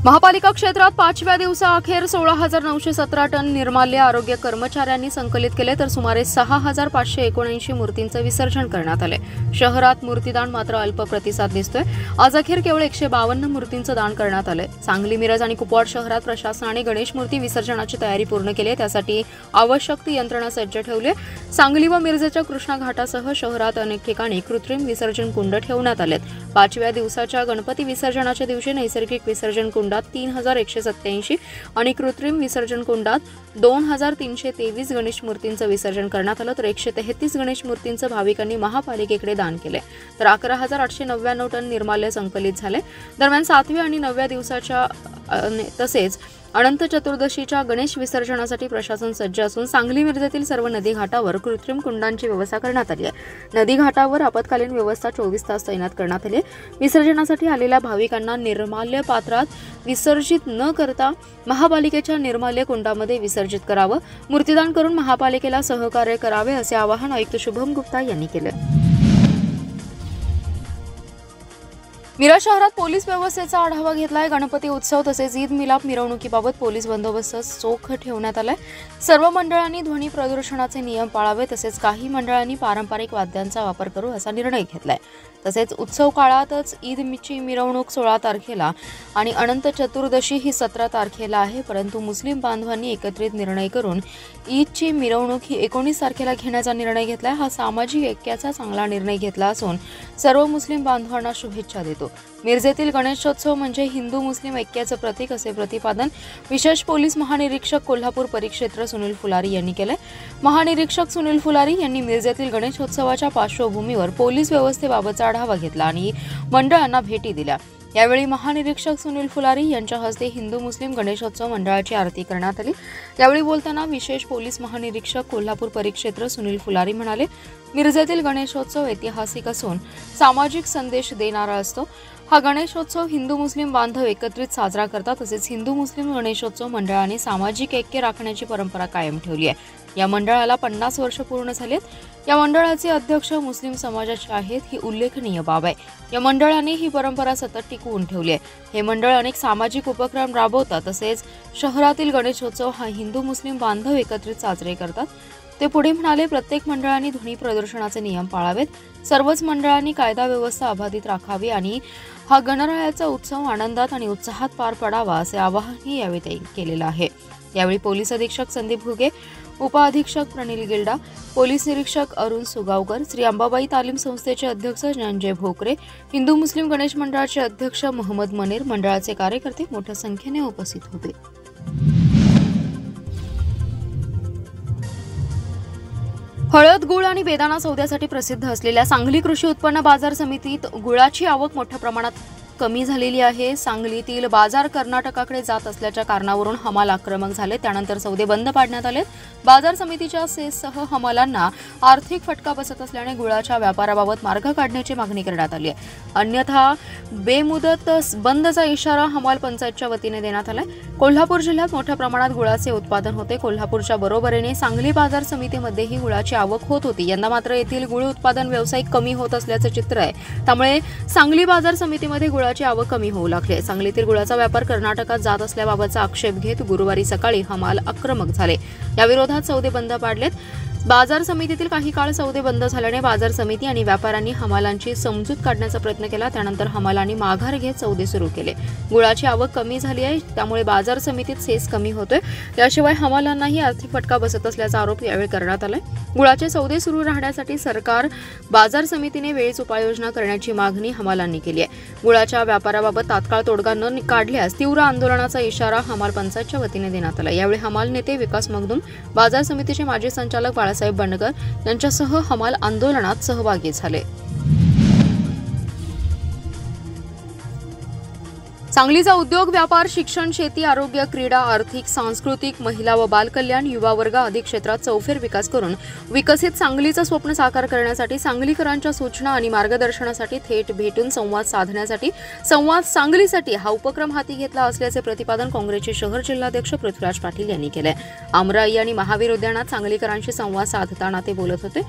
महापालिका क्षेत्रात 5व्या दिवसाअखेर 16,917 टन निर्माल्य आरोग्य कर्मचाऱ्यांनी संकलित केले, तर सुमारे 6,579 मूर्तींचं विसर्जन करण्यात आले। शहरात मूर्तीदान मात्र अल्प प्रतिसाद दिसतोय। आज अखेर केवळ 152 मूर्तींचं दान करण्यात आले। सांगली, मिरज आणि कुपवाड शहरात प्रशासनाने गणेश मूर्ती विसर्जनाची तयारी पूर्ण केली आहे। त्यासाठी आवश्यक ती यंत्रणा सज्ज ठेवली आहे। सांगली व मिरजेच्या कृष्णा घाटासह शहरात अनेक ठिकाणी कृत्रिम विसर्जन कुंड ठेवण्यात आलेत। 5व्या दिवसाच्या गणपती विसर्जनाच्या दिवशी नैसर्गिक विसर्जन कुंडात 3,187 आणि कृत्रिम विसर्जन कुंडात 2,323 गणेश मूर्तींचं विसर्जन करण्यात आलं, तर 133 गणेश मूर्तींचं भाविकांनी महापालिकेकडे दान केले, तर 11,899 टन निर्माल्य संकलित झाले। दरम्यान 7व्या आणि 9व्या दिवसाच्या तसेच अनंत चतुर्दशीच्या गणेश विसर्जनासाठी प्रशासन सज्ज असून सांगली मिरजेतील सर्व नदी घाटावर कृत्रिम कुंडांची व्यवस्था करण्यात आली आहे। नदी घाटावर आपत्कालीन व्यवस्था 24 तास तैनात करण्यात आली आहे। विसर्जनासाठी आलेल्या भाविकांना निर्माल्य पात्रात विसर्जित न करता महापालिकेच्या निर्माल्य कुंडामध्ये विसर्जित करावं, मूर्तीदान करून महापालिकेला सहकार्य करावे असे आवाहन आयुक्त शुभम गुप्ता यांनी केले। मिरज शहरात पोलीस व्यवस्थेचा आढावा घेतलाय। गणपती उत्सव तसेच ईद मिलाप मिरवणुकीबाबत पोलीस बंदोबस्त चोख ठेवण्यात आलाय। सर्व मंडळांनी ध्वनी प्रदूषणाचे नियम पाळावे, तसेच काही मंडळांनी पारंपरिक वाद्यांचा वापर करू असा निर्णय घेतलाय। तसेच उत्सव काळातच ईदची मिरवणूक 16 तारखेला आणि अनंत चतुर्दशी ही 17 तारखेला आहे, परंतु मुस्लिम बांधवांनी एकत्रित निर्णय करून ईदची मिरवणूक ही 19 तारखेला घेण्याचा निर्णय घेतलाय। हा सामाजिक ऐक्याचा चांगला निर्णय घेतला असून सर्व मुस्लिम बांधवांना शुभेच्छा देतो। मिरजेतील गणेशोत्सव म्हणजे हिंदू मुस्लिम ऐक्याचं प्रतीक असे प्रतिपादन विशेष पोलीस महानिरीक्षक कोल्हापूर परिक्षेत्र सुनील फुलारी यांनी केले। महानिरीक्षक सुनील फुलारी यांनी मिरजेतील गणेशोत्सवाच्या पार्श्वभूमीवर पोलीस व्यवस्थेबाबतचा आढावा घेतला आणि मंडळांना भेटी दिल्या। यावेळी महानिरीक्षक सुनील फुलारी यांच्या हस्ते हिंदू मुस्लिम गणेशोत्सव मंडळाची आरती करण्यात आली। यावेळी बोलताना विशेष पोलीस महानिरीक्षक कोल्हापूर परिक्षेत्र सुनील फुलारी म्हणाले, मिरजेतील गणेशोत्सव ऐतिहासिक असून सामाजिक संदेश देणारा असतो। हा गणेशोत्सव हिंदू मुस्लिम बांधव एकत्रित साजरा करतात, तसेच हिंदू मुस्लिम गणेशोत्सव मंडळाने सामाजिक ऐक्य राखण्याची परंपरा कायम ठेवली आहे। या मंडळाला 50 वर्ष पूर्ण झालेत। या मंडळाचे अध्यक्ष मुस्लिम समाजाचे आहेत, ही उल्लेखनीय बाब आहे। या मंडळाने ही परंपरा सतत टिकवून ठेवली आहे। हे मंडळ अनेक सामाजिक उपक्रम राबवतात, तसेच शहरातील गणेशोत्सव हा हिंदू मुस्लिम बांधव एकत्रित साजरे करतात। ते पुढे म्हणाले, प्रत्येक मंडळाने ध्वनी प्रदूषणाचे नियम पाळावेत। सर्वच मंडळांनी कायदा व्यवस्था अबाधित राखावी आणि हा गणरायाचा उत्सव आनंदात आणि उत्साहात पार पडावा असे आवाहनही यावेळी केलेलं आहे। यावेळी पोलीस अधीक्षक संदीप घुगे, उपअधीक्षक प्रणिल गिल्डा, पोलीस निरीक्षक अरुण सुगावकर, श्री अंबाबाई तालीम संस्थेचे अध्यक्ष संजय भोकरे, हिंदू मुस्लिम गणेश मंडळाचे अध्यक्ष मोहम्मद मनीर, मंडळाचे कार्यकर्ते मोठ्या संख्येने उपस्थित होते। हळद, गुळ आणि बेदाणा सौद्यासाठी प्रसिद्ध असलेल्या सांगली कृषी उत्पन्न बाजार समितीत गुळाची आवक मोठ्या प्रमाणात कमी झालेली आहे। सांगलीतील बाजार कर्नाटकाकडे जात असल्याच्या कारणावरून हमाल आक्रमक झाले, त्यानंतर सौदे बंद पाडण्यात आले। बाजार समितीच्या सेससह हमालांना आर्थिक फटका बसत असल्याने गुळाच्या व्यापाराबाबत मार्ग काढण्याची मागणी करण्यात आली आहे। अन्यथा बेमुदत बंदचा इशारा हमाल पंचायतच्या वतीने देण्यात आलाय। कोल्हापूर जिल्ह्यात मोठ्या प्रमाणात गुळाचे उत्पादन होते। कोल्हापूरच्या बरोबरीने सांगली बाजार समितीमध्येही गुळाची आवक होत होती। यंदा मात्र येथील गुळ उत्पादन व्यावसायिक कमी होत असल्याचं चित्र आहे, त्यामुळे सांगली बाजार समितीमध्ये गुळाची आवक कमी होऊ लागली। सांगलीतील गुळाचा व्यापार कर्नाटकात जात असल्याबाबतचा आक्षेप घेत गुरुवारी सकाळी हमाल आक्रमक झाले। याविरोधात सौदे बंद पाडलेत। बाजार समितीतील काही काळ सौदे बंद झाल्याने बाजार समिती आणि व्यापाऱ्यांनी हमालांची समजूत काढण्याचा प्रयत्न केला, त्यानंतर हमालांनी माघार घेत सौदे सुरू केले। गुळाची आवक कमी झाली आहे, त्यामुळे बाजार समितीत सेस कमी होतोय। याशिवाय हमालांनाही आर्थिक फटका बसत असल्याचा आरोप यावेळी करण्यात आलाय। गुळाचे सौदे सुरू राहण्यासाठी सरकार बाजार समितीने वेळीच उपाययोजना करण्याची मागणी हमालांनी केली आहे। गुळाच्या व्यापाराबाबत तात्काळ तोडगा न काढल्यास तीव्र आंदोलनाचा इशारा हमाल पंचायतच्या वतीने देण्यात आला। यावेळी हमाल नेते विकास मगदूम, बाजार समितीचे माजी संचालक बाळासाहेब बंडकर यांच्यासह हमाल आंदोलनात सहभागी झाले। सांगलीचा उद्योग, व्यापार, शिक्षण, शेती, आरोग्य, क्रीडा, आर्थिक, सांस्कृतिक, महिला व बालकल्याण, युवा वर्ग आदी क्षेत्रात चौफेर विकास करून विकसित सांगलीचं स्वप्न साकार करण्यासाठी सांगलीकरांच्या सूचना आणि मार्गदर्शनासाठी थेट भेटून संवाद साधण्यासाठी संवाद सांगलीसाठी हा उपक्रम हाती घेतला असल्याचे प्रतिपादन काँग्रेसचे शहर जिल्हाध्यक्ष पृथ्वीराज पाटील यांनी केले। आमराई आणि महावीर उद्यानात सांगलीकरांशी संवाद साधताना ते बोलत होते।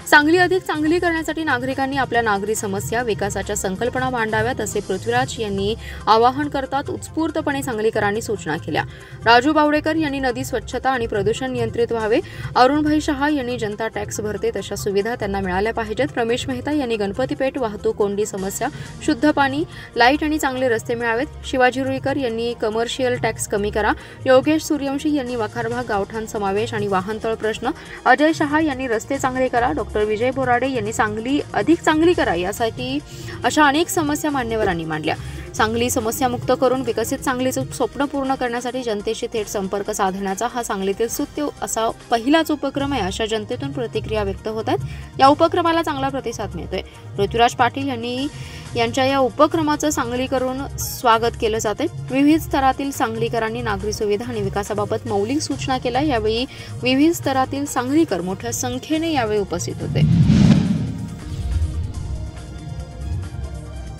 सांगली अधिक चांगली करण्यासाठी नागरिकांनी आपल्या नागरी समस्या, विकासाच्या संकल्पना मांडाव्यात असे पृथ्वीराज यांनी आवाहन आवाहन करतात उत्स्फूर्तपणे सांगलीकरांनी सूचना केल्या। राजू बावडेकर यांनी नदी स्वच्छता आणि प्रदूषण नियंत्रित व्हावे। अरुणभाई शहा यांनी जनता टॅक्स भरते तशा सुविधा त्यांना मिळाल्या पाहिजेत। रमेश मेहता यांनी गणपतीपेठ वाहतूक कोंडी समस्या, शुद्ध पाणी, लाईट आणि चांगले रस्ते मिळावेत। शिवाजी रुईकर यांनी कमर्शियल टॅक्स कमी करा। योगेश सूर्यवंशी यांनी वखारभाग, गावठाण समावेश आणि वाहनतळ प्रश्न। अजय शहा यांनी रस्ते चांगले करा। डॉक्टर विजय बोराडे यांनी सांगली अधिक चांगली करा यासाठी अशा अनेक समस्या मान्यवरांनी मांडल्या। सांगली समस्यामुक्त करून विकसित सांगलीचं स्वप्न पूर्ण करण्यासाठी जनतेशी थेट संपर्क साधण्याचा हा सांगलीतील स्तुत्य असा पहिलाच उपक्रम आहे, अशा जनतेतून प्रतिक्रिया व्यक्त होत आहेत। या उपक्रमाला चांगला प्रतिसाद मिळतोय। पृथ्वीराज पाटील यांच्या या उपक्रमाचं सांगलीकरून स्वागत केलं जाते। विविध स्तरातील सांगलीकरांनी नागरी सुविधा आणि विकासाबाबत मौलिक सूचना केल्या। यावेळी विविध स्तरातील सांगलीकर मोठ्या संख्येने यावेळी उपस्थित होते।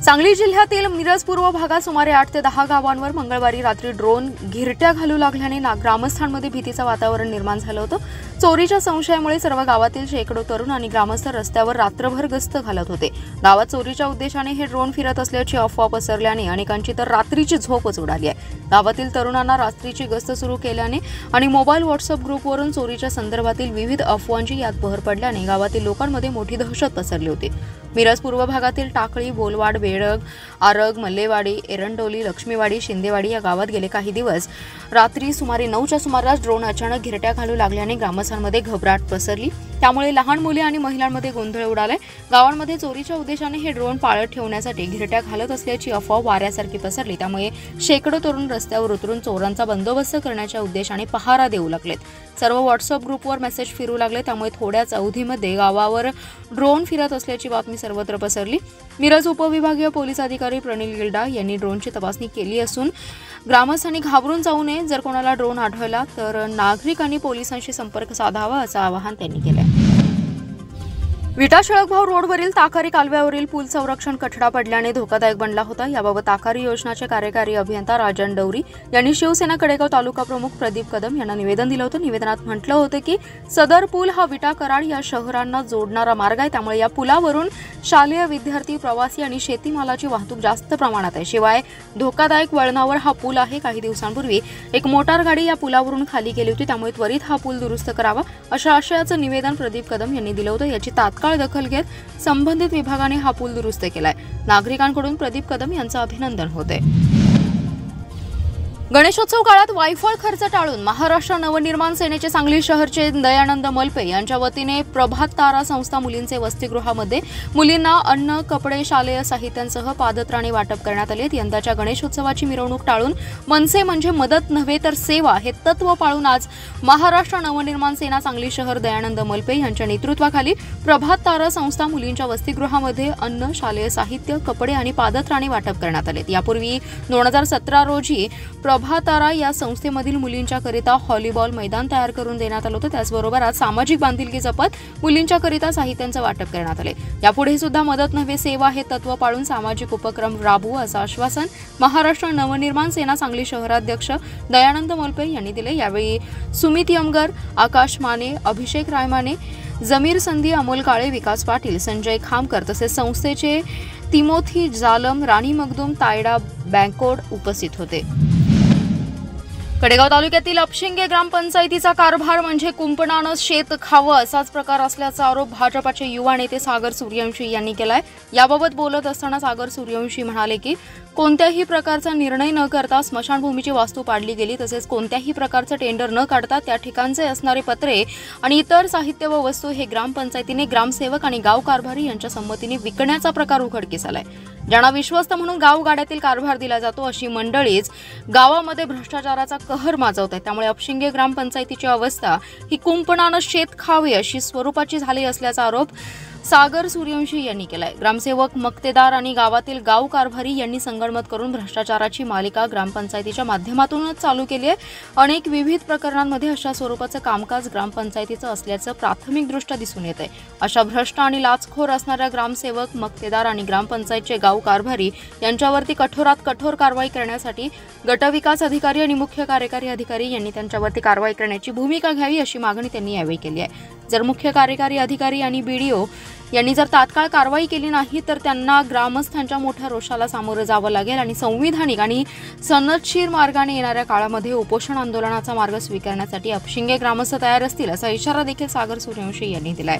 सांगली जिल्ह्यातील मिरज पूर्व भागात सुमारे 8 ते 10 गावांवर मंगळवारी रात्री ड्रोन घिरट्या घालू लागल्याने ग्रामस्थांमध्ये भीतीचं वातावरण निर्माण झालं होतं। चोरीच्या संशयामुळे सर्व गावातील शेकडो तरुण आणि ग्रामस्थ रस्त्यावर रात्रभर गस्त घालत होते। गावात चोरीच्या उद्देशाने हे ड्रोन फिरत असल्याची अफवा पसरल्याने अनेकांची तर रात्रीची झोपच उडाली आहे। गावातील तरुणांना रात्रीची गस्त सुरू केल्याने आणि मोबाईल व्हॉट्सअप ग्रुपवरून चोरीच्या संदर्भातील विविध अफवांची यात भर पडल्याने गावातील लोकांमध्ये मोठी दहशत पसरली होती। मिरज पूर्व भागातील टाकळी, बोलवाड, बेळग, आरग, मल्लेवाडी, एरंडोली, लक्ष्मीवाडी, शिंदेवाडी या गावात गेले काही दिवस रात्री सुमारे 9च्या सुमारास ड्रोन अचानक घिरट्या घालू लागल्याने ग्रामस्थांमध्ये घबराट पसरली। त्यामुळे लहान मुले आणि महिलांमध्ये गोंधळ उडालाय। गावांमध्ये चोरीच्या उद्देशाने हे ड्रोन पाळत ठेवण्यासाठी घिरट्या घालत असल्याची अफवा वाऱ्यासारखी पसरली। त्यामुळे शेकडो तरुण रस्त्यावर उतरून चोरांचा बंदोबस्त करण्याच्या उद्देशाने पहारा देऊ लागलेत। सर्व व्हॉट्सअप ग्रुपवर मेसेज फिरू लागले। त्यामुळे थोड्याच अवधीमध्ये गावावर ड्रोन फिरत असल्याची बातमी सर्वत्र पसरली। मिरज उपविभागीय पोलीस अधिकारी प्रणिल गिल्डा यांनी ड्रोनची तपासणी केली असून ग्रामस्थांनी घाबरून जाऊ नये। जर कोणाला ड्रोन आढळला तर नागरिकांनी पोलिसांशी संपर्क साधावा असं आवाहन त्यांनी केलं। विटा शेळकभाऊ रोडवरील ताकारी कालव्यावरील पूल संरक्षण कठडा पडल्याने धोकादायक बनला होता। याबाबत ताकारी योजनाचे कार्यकारी अभियंता राजन डौरी यांनी शिवसेना कडेगाव तालुका प्रमुख प्रदीप कदम यांना निवेदन दिलं होतं। निवेदनात म्हटलं होतं की सदर पूल हा विटा, कराड या शहरांना जोडणारा मार्ग आहे। त्यामुळे या पुलावरून शालेय विद्यार्थी, प्रवासी आणि शेतीमालाची वाहतूक जास्त प्रमाणात आहे। शिवाय धोकादायक वळणावर हा पूल आहे। काही दिवसांपूर्वी एक मोटार गाडी या पुलावरून खाली गेली होती। त्यामुळे त्वरित हा पूल दुरुस्त करावा अशा आशयाचं निवेदन प्रदीप कदम यांनी दिलं होतं। याची तात्काळ दखल घेत संबंधित विभागाने हा पूल दुरुस्त केलाय। नागरिकांकडून प्रदीप कदम यांचं अभिनंदन होते। गणेशोत्सव काळात वायफळ खर्च टाळून महाराष्ट्र नवनिर्माण सेनेचे सांगली शहरचे दयानंद मलपे यांच्या वतीने प्रभात तारा संस्था मुलींचे वसतिगृहामध्ये मुलींना अन्न, कपडे, शालेय साहित्यांसह पादत्राणे वाटप करण्यात आले। यंदाच्या गणेशोत्सवाची मिरवणूक टाळून मनसे म्हणजे मदत नव्हे तर सेवा हे तत्व पाळून आज महाराष्ट्र नवनिर्माण सेना सांगली शहर दयानंद मलपे यांच्या नेतृत्वाखाली प्रभात तारा संस्था मुलींच्या वसतिगृहामध्ये अन्न, शालेय साहित्य, कपडे आणि पादत्राणे वाटप करण्यात आले। यापूर्वी 2017 रोजी प्रभातारा या संस्थेमधील मुलींच्या करिता व्हॉलीबॉल मैदान तयार करून देण्यात आलं होतं। त्याचबरोबर आज सामाजिक बांधिलकी जपत मुलींच्या करिता साहित्यांचं वाटप करण्यात आले। यापुढे सुद्धा मदत नव्हे सेवा हे तत्व पाळून सामाजिक उपक्रम राबवू असं आश्वासन महाराष्ट्र नवनिर्माण सेना सांगली शहराध्यक्ष दयानंद मलपे यांनी दिले। यावेळी सुमित यमगर, आकाश माने, अभिषेक रायमाने, जमीर संधी, अमोल काळे, विकास पाटील, संजय खामकर तसेच संस्थेचे तिमोथी जालम, राणी मगदूम, तायडा बँकोड उपस्थित होते। कडेगाव तालुक्यातील अपशिंगे ग्रामपंचायतीचा कारभार म्हणजे कुंपणानं शेत खावं असाच प्रकार असल्याचा आरोप भाजपाचे युवा नेते सागर सूर्यवंशी यांनी केलाय। याबाबत बोलत असताना सागर सूर्यवंशी म्हणाले की कोणत्याही प्रकारचा निर्णय न करता स्मशानभूमीची वास्तू पाडली गेली, तसेच कोणत्याही प्रकारचं टेंडर न काढता त्या ठिकाणचे असणारे पत्रे आणि इतर साहित्य व वस्तू हे ग्रामपंचायतीने ग्रामसेवक आणि गाव कारभारी यांच्या संमतीने विकण्याचा प्रकार उघडकीस आलाय। ज्यांना विश्वस्त म्हणून गावगाड्यातील कारभार दिला जातो अशी मंडळीच गावामध्ये भ्रष्टाचाराचा कहर माजवत आहे। त्यामुळे अपशिंगे ग्रामपंचायतीची अवस्था ही कुंपणानं शेत खावे अशी स्वरूपाची झाली असल्याचा आरोप सागर सूर्यवंशी यांनी केलाय। ग्रामसेवक, मक्तेदार आणि गावातील गाव कारभारी यांनी संगनमत करून भ्रष्टाचाराची मालिका ग्रामपंचायतीच्या माध्यमातूनच चालू केली आहे। अनेक विविध प्रकरणांमध्ये अशा स्वरूपाचं कामकाज ग्रामपंचायतीचं असल्याचं प्राथमिकदृष्ट्या दिसून येत आहे। अशा भ्रष्ट आणि लाचखोर असणाऱ्या ग्रामसेवक, मक्तेदार आणि ग्रामपंचायतचे गाव कारभारी यांच्यावरती कठोरात कठोर कारवाई करण्यासाठी गटविकास अधिकारी आणि मुख्य कार्यकारी अधिकारी यांनी त्यांच्यावरती कारवाई करण्याची भूमिका घ्यावी अशी मागणी त्यांनी यावेळी केली आहे। जर मुख्य कार्यकारी अधिकारी आणि BDO यांनी जर तात्काळ कारवाई केली नाही तर त्यांना ग्रामस्थांच्या मोठ्या रोषाला सामोरं जावं लागेल आणि संविधानिक आणि सनदशीर मार्गाने येणाऱ्या काळामध्ये उपोषण आंदोलनाचा मार्ग स्वीकारण्यासाठी अपशिंगे ग्रामस्थ तयार असतील असा इशारा देखील सागर सूर्यवंशी यांनी दिलाय.